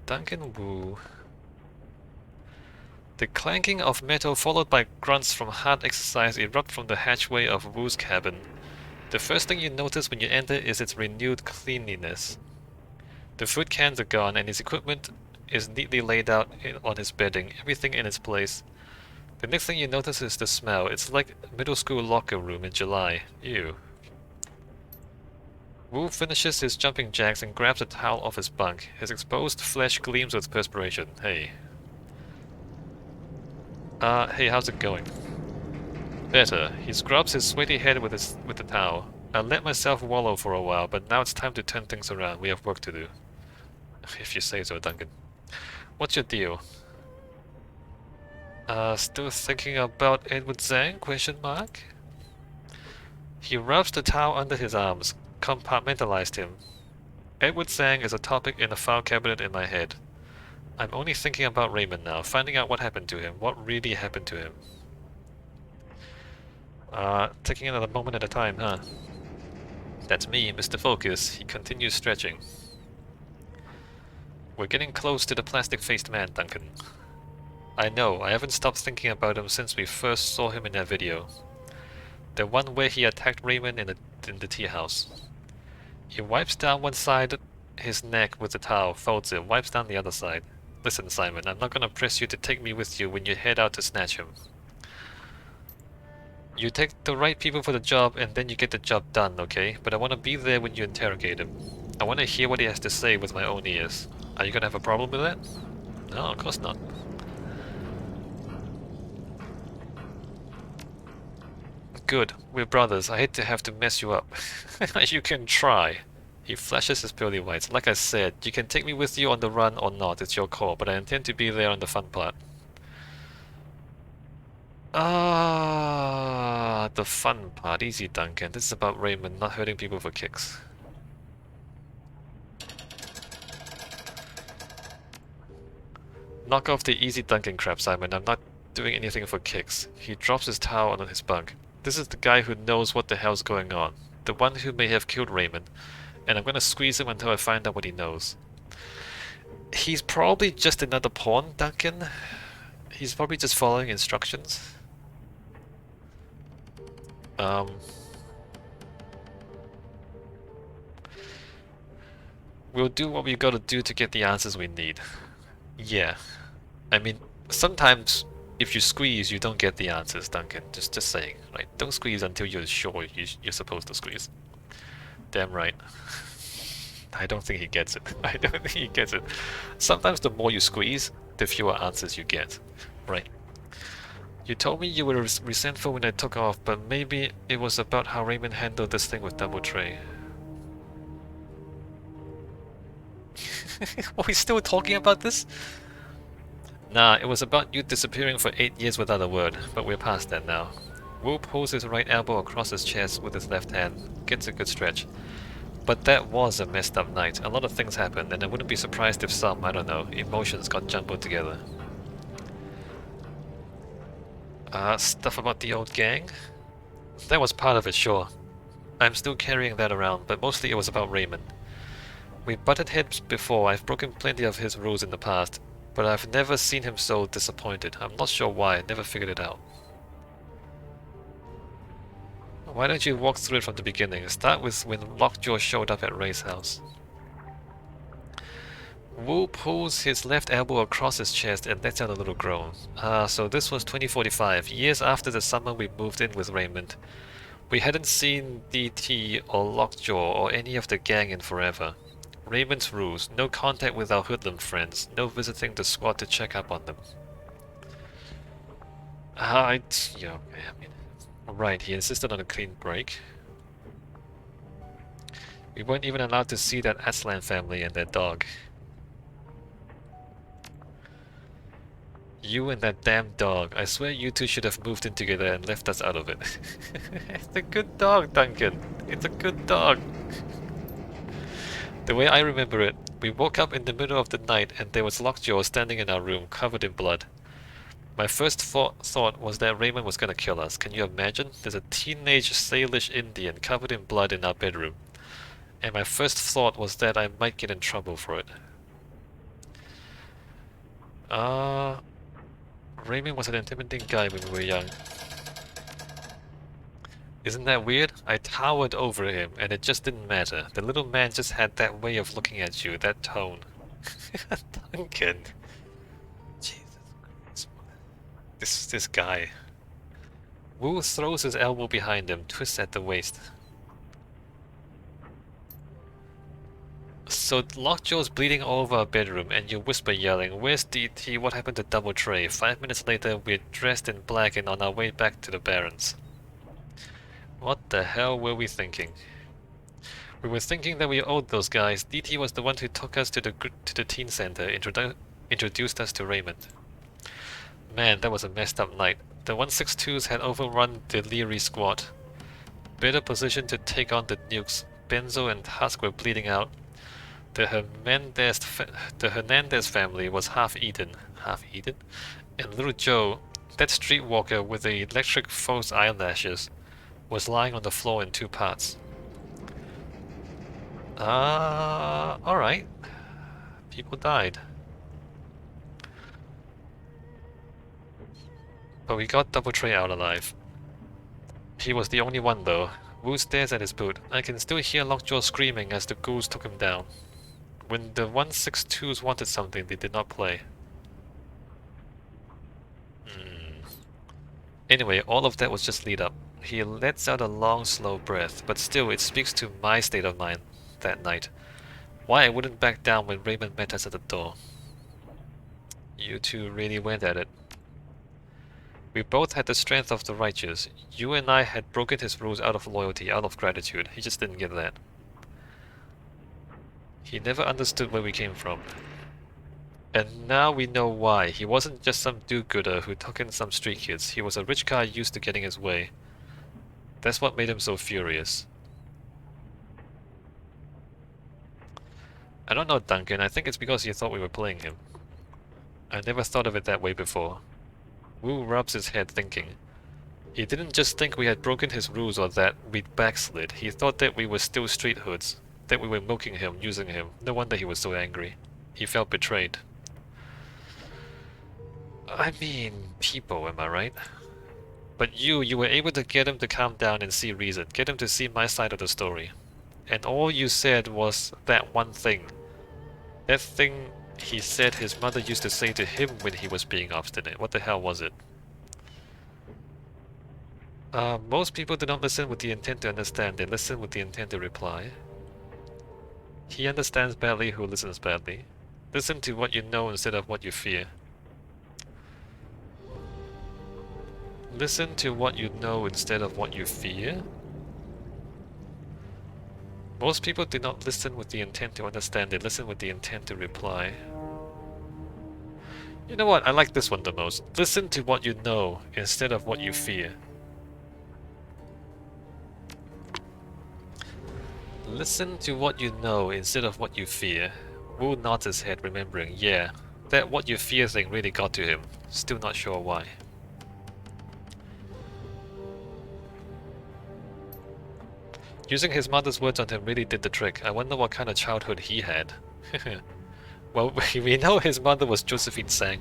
Duncan Wu. The clanking of metal followed by grunts from hard exercise erupt from the hatchway of Wu's cabin. The first thing you notice when you enter is its renewed cleanliness. The food cans are gone and his equipment is neatly laid out on his bedding, everything in its place. The next thing you notice is the smell. It's like a middle school locker room in July. Ew. Wu finishes his jumping jacks and grabs a towel off his bunk. His exposed flesh gleams with perspiration. Hey. Hey, how's it going? Better. He scrubs his sweaty head with the towel. I let myself wallow for a while, but now it's time to turn things around. We have work to do. If you say so, Duncan. What's your deal? Still thinking about Edward Zhang? Question mark? He rubs the towel under his arms, compartmentalized him. Edward Zhang is a topic in a file cabinet in my head. I'm only thinking about Raymond now, finding out what happened to him, what really happened to him. Taking it a moment at a time, huh? That's me, Mr. Focus. He continues stretching. We're getting close to the plastic-faced man, Duncan. I know, I haven't stopped thinking about him since we first saw him in that video. The one where he attacked Raymond in the tea house. He wipes down one side his neck with the towel, folds it, wipes down the other side. Listen, Simon, I'm not gonna press you to take me with you when you head out to snatch him. You take the right people for the job and then you get the job done, okay? But I want to be there when you interrogate him. I want to hear what he has to say with my own ears. Are you gonna have a problem with that? No, of course not. Good, we're brothers. I hate to have to mess you up. You can try. He flashes his pearly whites. Like I said, you can take me with you on the run or not, it's your call, but I intend to be there on the fun part. The fun part. Easy, Duncan. This is about Raymond, not hurting people for kicks. Knock off the easy Duncan crap, Simon. I'm not doing anything for kicks. He drops his towel on his bunk. This is the guy who knows what the hell's going on. The one who may have killed Raymond. And I'm gonna squeeze him until I find out what he knows. He's probably just another pawn, Duncan. He's probably just following instructions. We'll do what we gotta do to get the answers we need. Yeah. I mean, sometimes if you squeeze, you don't get the answers, Duncan. Just saying, right? Don't squeeze until you're sure you're supposed to squeeze. Damn right. I don't think he gets it. I don't think he gets it. Sometimes the more you squeeze, the fewer answers you get. Right. You told me you were resentful when I took off, but maybe it was about how Raymond handled this thing with Double Tray. Are we still talking about this? Nah, it was about you disappearing for 8 years without a word, but we're past that now. Wu pulls his right elbow across his chest with his left hand, gets a good stretch. But that was a messed up night. A lot of things happened, and I wouldn't be surprised if some, I don't know, emotions got jumbled together. Stuff about the old gang? That was part of it, sure. I'm still carrying that around, but mostly it was about Raymond. We butted heads before. I've broken plenty of his rules in the past, but I've never seen him so disappointed. I'm not sure why, I never figured it out. Why don't you walk through it from the beginning? Start with when Lockjaw showed up at Ray's house. Wu pulls his left elbow across his chest and lets out a little groan. So this was 2045, years after the summer we moved in with Raymond. We hadn't seen DT or Lockjaw or any of the gang in forever. Raymond's rules, no contact with our hoodlum friends, no visiting the squad to check up on them. Yeah, I mean, right, he insisted on a clean break. We weren't even allowed to see that Aslan family and their dog. You and that damn dog. I swear you two should have moved in together and left us out of it. It's a good dog, Duncan. It's a good dog. The way I remember it, we woke up in the middle of the night and there was Lockjaw standing in our room, covered in blood. My first thought was that Raymond was gonna kill us. Can you imagine? There's a teenage Salish Indian covered in blood in our bedroom. And my first thought was that I might get in trouble for it. Raymond was an intimidating guy when we were young. Isn't that weird? I towered over him, and it just didn't matter. The little man just had that way of looking at you, that tone. Duncan. Jesus Christ. This guy. Wu throws his elbow behind him, twists at the waist. So Lockjaw's bleeding all over our bedroom, and you whisper yelling, "Where's DT? What happened to Double Tray?" 5 minutes later, we're dressed in black and on our way back to the Barrens. What the hell were we thinking? We were thinking that we owed those guys. DT was the one who took us to the teen center, introduced us to Raymond. Man, that was a messed up night. The 162s had overrun the Leary squad. Better position to take on the nukes. Benzo and Husk were bleeding out. The Hernandez family was half-eaten. Half-eaten? And little Joe, that streetwalker with the electric false eyelashes, was lying on the floor in 2 parts. Alright. People died. But we got Double Tray out alive. He was the only one though. Wu stares at his boot. I can still hear Lockjaw screaming as the ghouls took him down. When the 162s wanted something, they did not play. Anyway, all of that was just lead up. He lets out a long, slow breath, but still it speaks to my state of mind that night. Why I wouldn't back down when Raymond met us at the door. You two really went at it. We both had the strength of the righteous. You and I had broken his rules out of loyalty, out of gratitude. He just didn't get that. He never understood where we came from. And now we know why. He wasn't just some do-gooder who took in some street kids. He was a rich guy used to getting his way. That's what made him so furious. I don't know, Duncan. I think it's because you thought we were playing him. I never thought of it that way before. Wu rubs his head thinking. He didn't just think we had broken his rules or that we'd backslid. He thought that we were still street hoods. That we were milking him, using him. No wonder he was so angry. He felt betrayed. I mean, people, am I right? But you were able to get him to calm down and see reason. Get him to see my side of the story. And all you said was that one thing. That thing he said his mother used to say to him when he was being obstinate. What the hell was it? Most people do not listen with the intent to understand. They listen with the intent to reply. He understands badly who listens badly. Listen to what you know instead of what you fear. Listen to what you know instead of what you fear? Most people do not listen with the intent to understand, they listen with the intent to reply. You know what, I like this one the most. Listen to what you know instead of what you fear. Listen to what you know instead of what you fear. Wu nods his head, remembering, yeah, that what you fear thing really got to him. Still not sure why. Using his mother's words on him really did the trick. I wonder what kind of childhood he had. Well, we know his mother was Josephine Sang.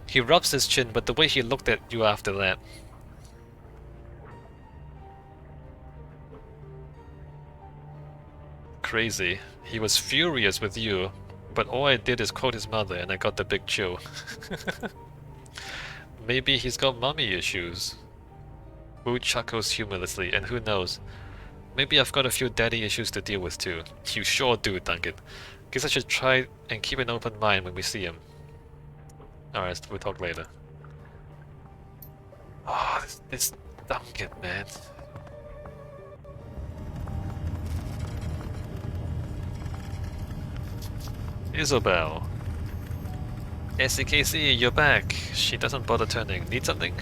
He rubs his chin, but the way he looked at you after that. Crazy. He was furious with you, but all I did is quote his mother and I got the big chill. Maybe he's got mommy issues. Wu chuckles humorlessly, and who knows? Maybe I've got a few daddy issues to deal with too. You sure do, Duncan. Guess I should try and keep an open mind when we see him. Alright, we'll talk later. Oh, this Duncan, man. Isobel. SCKC, you're back. She doesn't bother turning. Need something?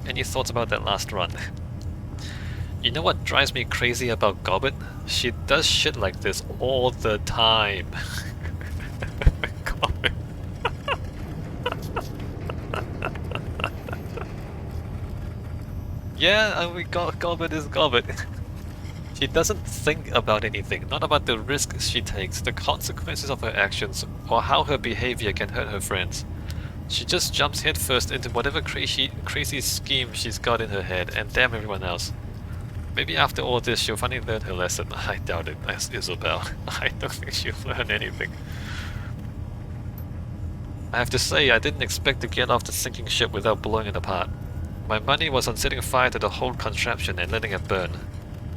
Any thoughts about that last run? You know what drives me crazy about Gobbet? She does shit like this all the time. Gobbet. Yeah, we got Gobbet is Gobbet. She doesn't think about anything, not about the risks she takes, the consequences of her actions, or how her behavior can hurt her friends. She just jumps headfirst into whatever crazy scheme she's got in her head, and damn everyone else. Maybe after all this she'll finally learn her lesson. I doubt it, as Isabel. I don't think she'll learn anything. I have to say, I didn't expect to get off the sinking ship without blowing it apart. My money was on setting fire to the whole contraption and letting it burn.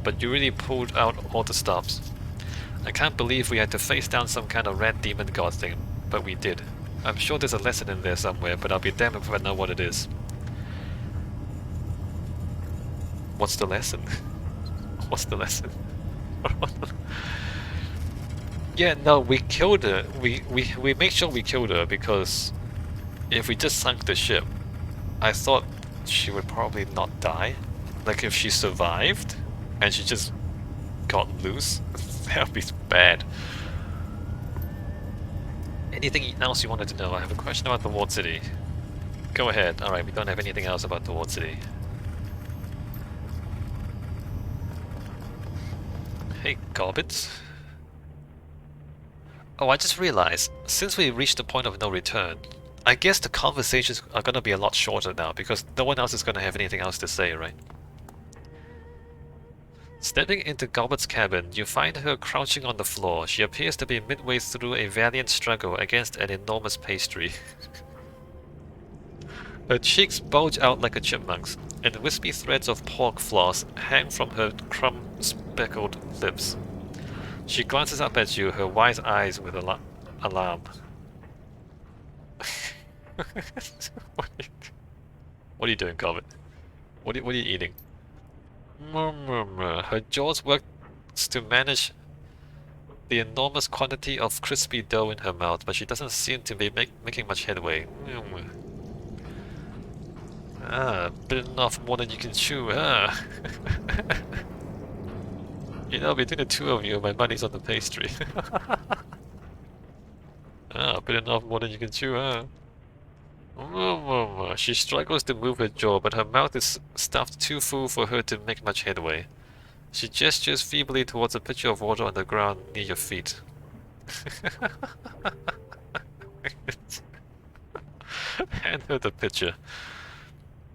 But you really pulled out all the stops. I can't believe we had to face down some kind of rat demon god thing, but we did. I'm sure there's a lesson in there somewhere, but I'll be damned if I know what it is. What's the lesson? What's the lesson? Yeah, no, we killed her. We made sure we killed her because if we just sunk the ship, I thought she would probably not die. Like if she survived and she just got loose, that would be bad. Anything else you wanted to know? I have a question about the walled city. Go ahead. Alright, we don't have anything else about the walled city. Hey, Gobbet. Oh, I just realized, since we reached the point of no return, I guess the conversations are gonna be a lot shorter now, because no one else is gonna have anything else to say, right? Stepping into Gobbet's cabin, you find her crouching on the floor. She appears to be midway through a valiant struggle against an enormous pastry. Her cheeks bulge out like a chipmunk's, and wispy threads of pork floss hang from her crumb-speckled lips. She glances up at you, her wise eyes with alarm. What are you doing, Gobbet? What are you eating? Her jaws work to manage the enormous quantity of crispy dough in her mouth, but she doesn't seem to be making much headway. Bitten off more than you can chew, huh? You know, between the two of you, my money's on the pastry. Bitten off more than you can chew, huh? She struggles to move her jaw, but her mouth is stuffed too full for her to make much headway. She gestures feebly towards a pitcher of water on the ground near your feet. Hand her the pitcher.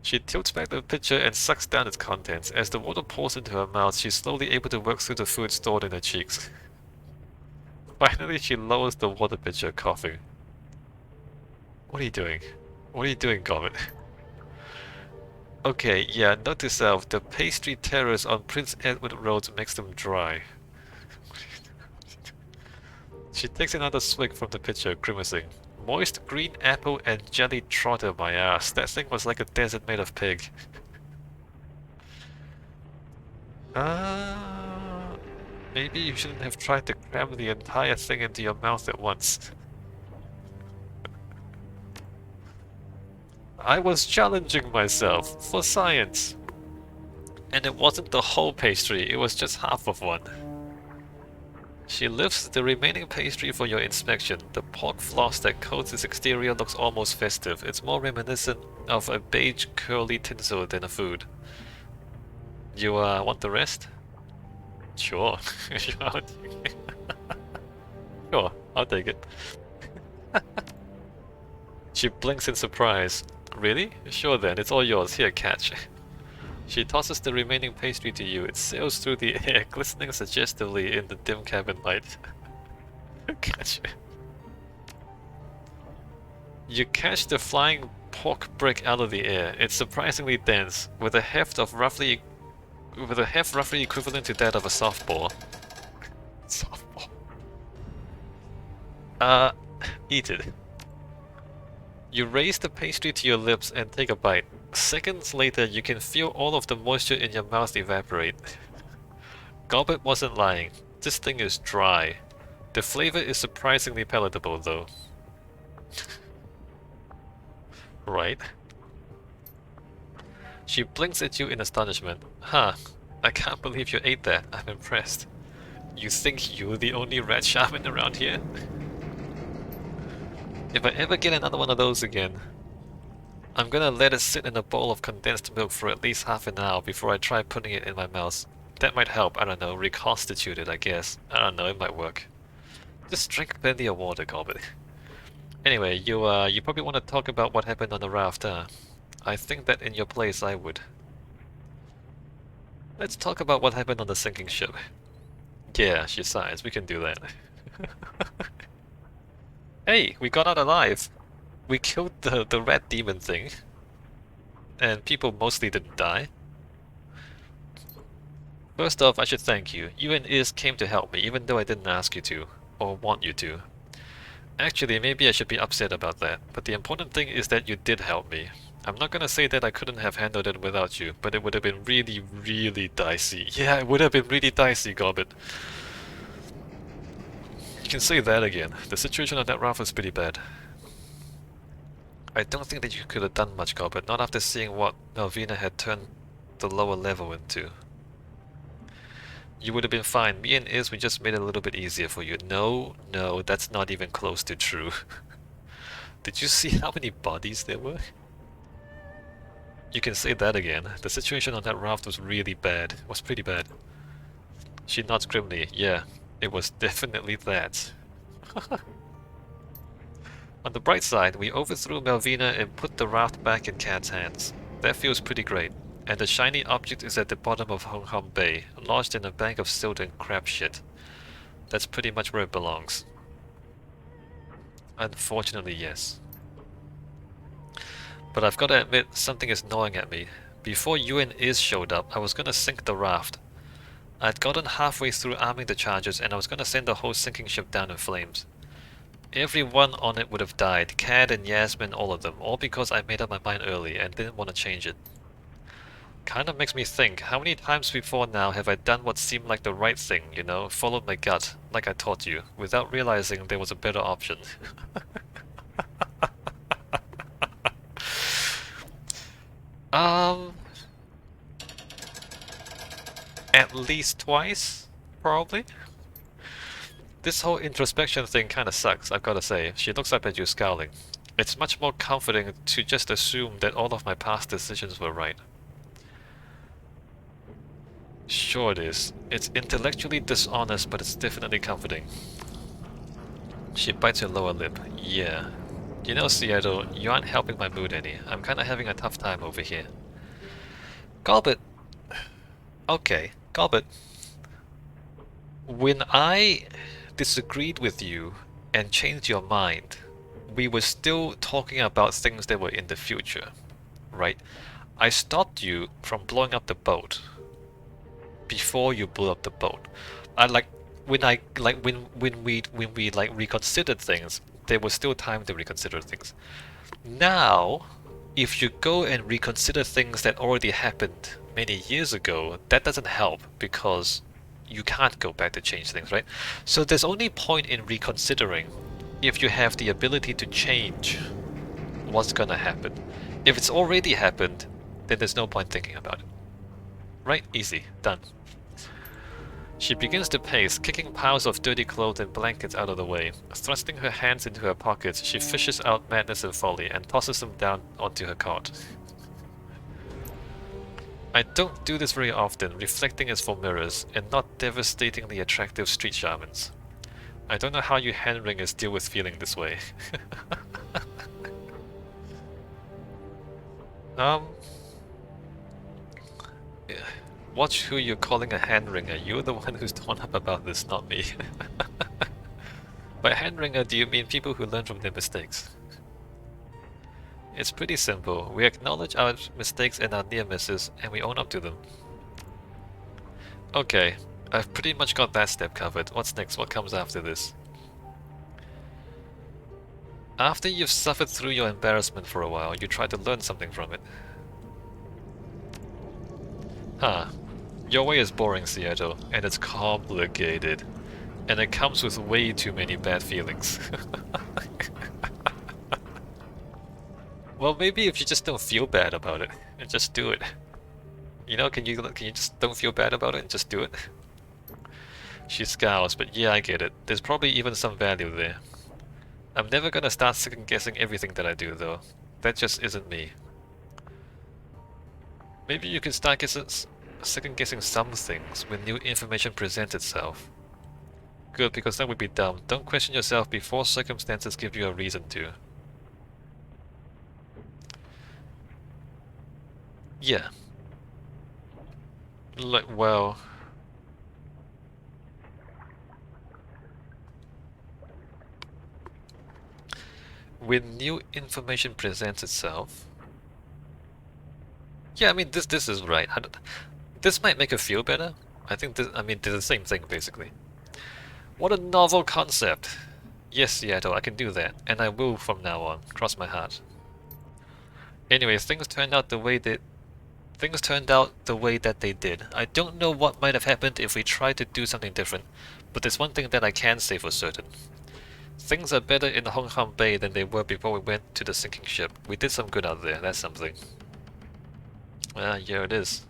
She tilts back the pitcher and sucks down its contents. As the water pours into her mouth, she's slowly able to work through the food stored in her cheeks. Finally, she lowers the water pitcher, coughing. What are you doing? What are you doing, Gobbet? Okay, yeah, note to self, the pastry terrace on Prince Edward Road makes them dry. She takes another swig from the pitcher, grimacing. Moist green apple and jelly trotter, my ass. That thing was like a desert made of pig. Maybe you shouldn't have tried to cram the entire thing into your mouth at once. I was challenging myself for science. And it wasn't the whole pastry, it was just half of one. She lifts the remaining pastry for your inspection. The pork floss that coats its exterior looks almost festive. It's more reminiscent of a beige curly tinsel than a food. You want the rest? Sure. Sure, I'll take it. She blinks in surprise. Really? Sure then, it's all yours. Here, catch. She tosses the remaining pastry to you. It sails through the air, glistening suggestively in the dim cabin light. Catch it. You catch the flying pork brick out of the air. It's surprisingly dense, with a heft roughly equivalent to that of a softball. Softball. Eat it. You raise the pastry to your lips and take a bite. Seconds later, you can feel all of the moisture in your mouth evaporate. Gobbet wasn't lying. This thing is dry. The flavor is surprisingly palatable, though. Right? She blinks at you in astonishment. Huh, I can't believe you ate that. I'm impressed. You think you're the only rat shaman around here? If I ever get another one of those again, I'm gonna let it sit in a bowl of condensed milk for at least half an hour before I try putting it in my mouth. That might help, I don't know, reconstitute it, I guess. I don't know, it might work. Just drink plenty of water, Gobbet. Anyway, you probably want to talk about what happened on the raft, huh? I think that in your place I would. Let's talk about what happened on the sinking ship. Yeah, she sighs, we can do that. Hey, we got out alive! We killed the red demon thing. And people mostly didn't die. First off, I should thank you. You and Iz came to help me, even though I didn't ask you to, or want you to. Actually, maybe I should be upset about that, but the important thing is that you did help me. I'm not gonna say that I couldn't have handled it without you, but it would have been really, really dicey. Yeah, it would have been really dicey, Gobbet. You can say that again. The situation on that raft was pretty bad. I don't think that you could have done much, Gobbet, not after seeing what Melvina had turned the lower level into. You would have been fine. Me and Iz, we just made it a little bit easier for you. No, no, that's not even close to true. Did you see how many bodies there were? You can say that again. The situation on that raft was really bad. It was pretty bad. She nods grimly. Yeah, it was definitely that. On the bright side, we overthrew Melvina and put the raft back in Cat's hands. That feels pretty great. And the shiny object is at the bottom of Hong Kong Bay, lodged in a bank of silt and crab shit. That's pretty much where it belongs. Unfortunately, yes. But I've got to admit, something is gnawing at me. Before you and Iz showed up, I was gonna sink the raft. I'd gotten halfway through arming the charges, and I was gonna send the whole sinking ship down in flames. Everyone on it would have died, Cad and Yasmin, all of them, all because I made up my mind early and didn't want to change it. Kinda makes me think, how many times before now have I done what seemed like the right thing, you know, followed my gut, like I taught you, without realizing there was a better option? At least twice, probably? This whole introspection thing kinda sucks, I've gotta say. She looks up at you scowling. It's much more comforting to just assume that all of my past decisions were right. Sure it is. It's intellectually dishonest, but it's definitely comforting. She bites her lower lip. Yeah. You know, Seattle, you aren't helping my mood any. I'm kinda having a tough time over here. Gobbet! Okay, Gobbet. When I disagreed with you and changed your mind, we were still talking about things that were in the future, right? I stopped you from blowing up the boat before you blew up the boat. When we like reconsidered things, there was still time to reconsider things. Now, if you go and reconsider things that already happened many years ago, that doesn't help because you can't go back to change things, right? So there's only point in reconsidering if you have the ability to change what's gonna happen. If it's already happened, then there's no point thinking about it. Right? Easy. Done. She begins to pace, kicking piles of dirty clothes and blankets out of the way. Thrusting her hands into her pockets, she fishes out Madness and Folly and tosses them down onto her cot. I don't do this very often, reflecting is for mirrors, and not devastatingly attractive street shamans. I don't know how you hand-ringers deal with feeling this way. Watch who you're calling a hand-ringer. You're the one who's torn up about this, not me. By hand-ringer, do you mean people who learn from their mistakes? It's pretty simple. We acknowledge our mistakes and our near misses, and we own up to them. Okay, I've pretty much got that step covered. What's next? What comes after this? After you've suffered through your embarrassment for a while, you try to learn something from it. Huh. Your way is boring, Seattle, and it's complicated. And it comes with way too many bad feelings. Well, maybe if you just don't feel bad about it, and just do it. You know, can you just don't feel bad about it and just do it? She scowls, but yeah, I get it. There's probably even some value there. I'm never gonna start second-guessing everything that I do, though. That just isn't me. Maybe you can start guessing... second guessing some things when new information presents itself. Good, because that would be dumb. Don't question yourself before circumstances give you a reason to. Yeah. Like, well... when new information presents itself... Yeah, I mean, this is right. This might make her feel better. I think this, I mean, they're the same thing, basically. What a novel concept! Yes, Seattle, I can do that, and I will from now on. Cross my heart. Anyway, things turned out the way that they did. I don't know what might have happened if we tried to do something different, but there's one thing that I can say for certain. Things are better in Hong Kong Bay than they were before we went to the sinking ship. We did some good out there, that's something. Yeah, it is.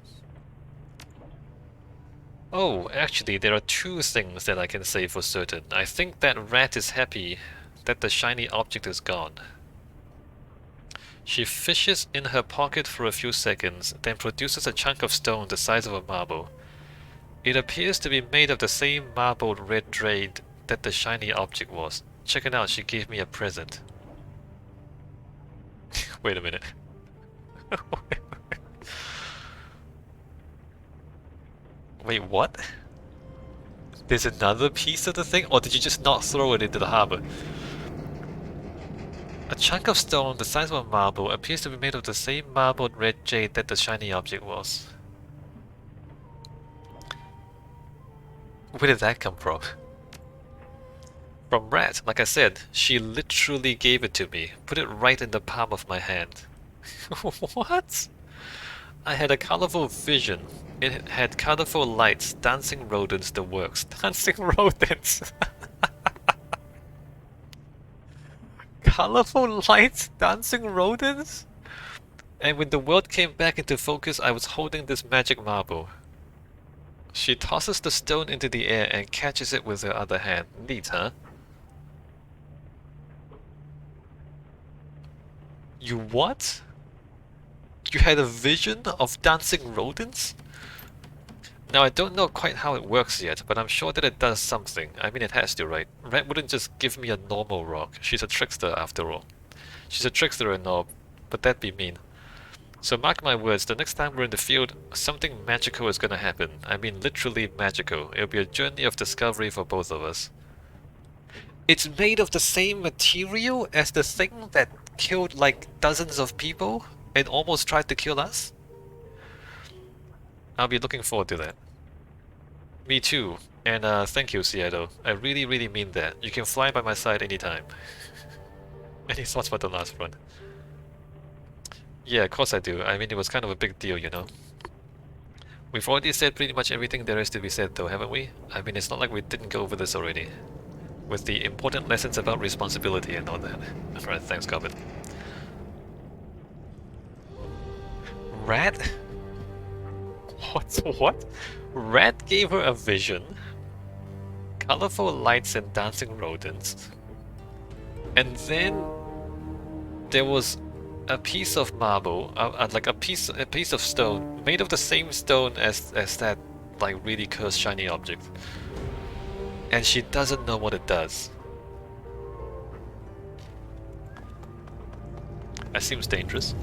Oh, actually, there are two things that I can say for certain. I think that Rat is happy that the shiny object is gone. She fishes in her pocket for a few seconds, then produces a chunk of stone the size of a marble. It appears to be made of the same marbled red jade that the shiny object was. Check it out, she gave me a present. Wait a minute. Wait, what? There's another piece of the thing? Or did you just not throw it into the harbor? A chunk of stone the size of a marble appears to be made of the same marbled red jade that the shiny object was. Where did that come from? From Rat, like I said, she literally gave it to me, put it right in the palm of my hand. What? I had a colorful vision. It had colorful lights, dancing rodents, the works. Dancing rodents! Colorful lights, dancing rodents? And when the world came back into focus, I was holding this magic marble. She tosses the stone into the air and catches it with her other hand. Neat, huh? You what? You had a vision of dancing rodents? Now, I don't know quite how it works yet, but I'm sure that it does something. I mean, it has to, right? Red wouldn't just give me a normal rock. She's a trickster, after all. She's a trickster and all, but that'd be mean. So mark my words, the next time we're in the field, something magical is gonna happen. I mean, literally magical. It'll be a journey of discovery for both of us. It's made of the same material as the thing that killed like dozens of people and almost tried to kill us? I'll be looking forward to that. Me too. And thank you, Seattle. I really mean that. You can fly by my side anytime. Any thoughts about the last run? Yeah, of course I do. I mean, it was kind of a big deal, you know. We've already said pretty much everything there is to be said though, haven't we? I mean, it's not like we didn't go over this already. With the important lessons about responsibility and all that. Alright, thanks, Gobbet. Rat? What? Rat gave her a vision. Colorful lights and dancing rodents. And then there was a piece of marble, like a piece of stone, made of the same stone as that like really cursed shiny object. And she doesn't know what it does. That seems dangerous.